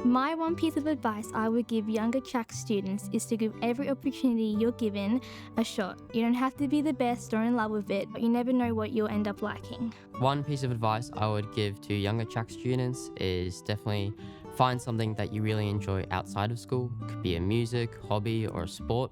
My one piece of advice I would give younger CHAC students is to give every opportunity you're given a shot. You don't have to be the best or in love with it, but you never know what you'll end up liking. One piece of advice I would give to younger CHAC students is definitely find something that you really enjoy outside of school. It could be a music, hobby, or a sport.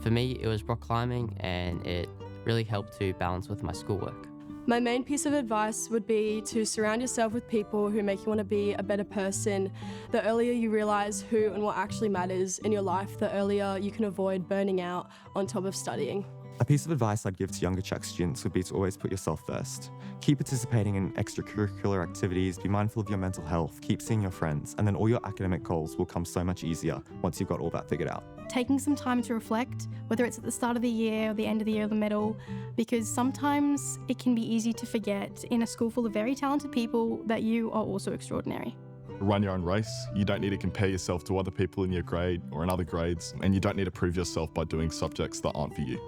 For me, it was rock climbing, and it really helped to balance with my schoolwork. My main piece of advice would be to surround yourself with people who make you want to be a better person. The earlier you realise who and what actually matters in your life, the earlier you can avoid burning out on top of studying. A piece of advice I'd give to younger CHAC students would be to always put yourself first. Keep participating in extracurricular activities, be mindful of your mental health, keep seeing your friends, and then all your academic goals will come so much easier once you've got all that figured out. Taking some time to reflect, whether it's at the start of the year or the end of the year or the middle, because sometimes it can be easy to forget in a school full of very talented people that you are also extraordinary. Run your own race. You don't need to compare yourself to other people in your grade or in other grades, and you don't need to prove yourself by doing subjects that aren't for you.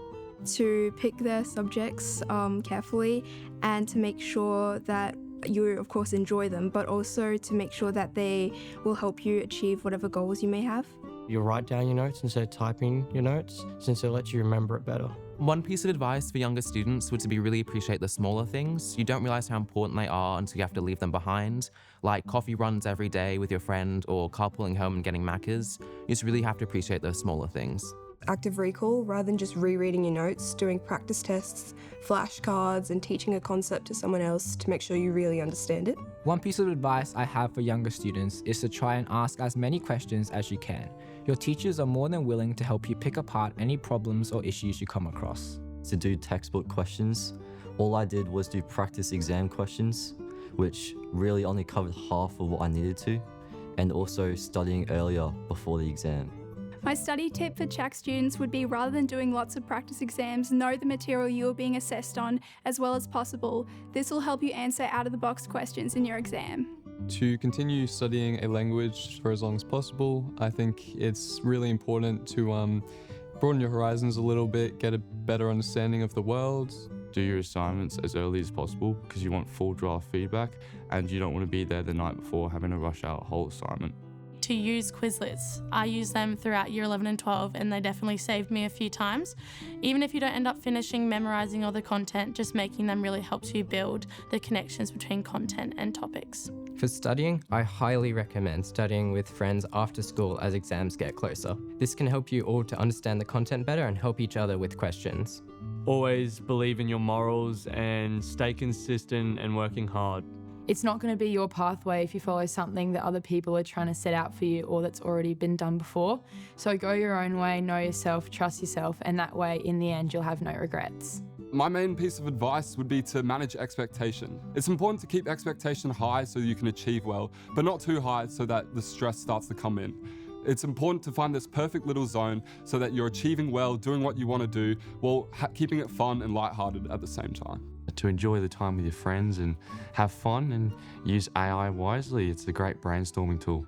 To pick their subjects carefully and to make sure that you, of course, enjoy them, but also to make sure that they will help you achieve whatever goals you may have. You'll write down your notes instead of typing your notes, since it'll let you remember it better. One piece of advice for younger students would to be really appreciate the smaller things. You don't realise how important they are until you have to leave them behind, like coffee runs every day with your friend or carpooling home and getting Maccas. You just really have to appreciate those smaller things. Active recall, rather than just rereading your notes, doing practice tests, flashcards, and teaching a concept to someone else to make sure you really understand it. One piece of advice I have for younger students is to try and ask as many questions as you can. Your teachers are more than willing to help you pick apart any problems or issues you come across. To do textbook questions, all I did was do practice exam questions, which really only covered half of what I needed to, and also studying earlier before the exam. My study tip for CHAC students would be, rather than doing lots of practice exams, know the material you are being assessed on as well as possible. This will help you answer out-of-the-box questions in your exam. To continue studying a language for as long as possible, I think it's really important to broaden your horizons a little bit, get a better understanding of the world. Do your assignments as early as possible because you want full draft feedback and you don't want to be there the night before having to rush out a whole assignment. To use Quizlets. I use them throughout year 11 and 12 and they definitely saved me a few times. Even if you don't end up finishing memorising all the content, just making them really helps you build the connections between content and topics. For studying, I highly recommend studying with friends after school as exams get closer. This can help you all to understand the content better and help each other with questions. Always believe in your morals and stay consistent and working hard. It's not going to be your pathway if you follow something that other people are trying to set out for you or that's already been done before. So go your own way, know yourself, trust yourself, and that way, in the end, you'll have no regrets. My main piece of advice would be to manage expectation. It's important to keep expectation high so you can achieve well, but not too high so that the stress starts to come in. It's important to find this perfect little zone so that you're achieving well, doing what you want to do, while keeping it fun and lighthearted at the same time. To enjoy the time with your friends and have fun and use AI wisely. It's a great brainstorming tool.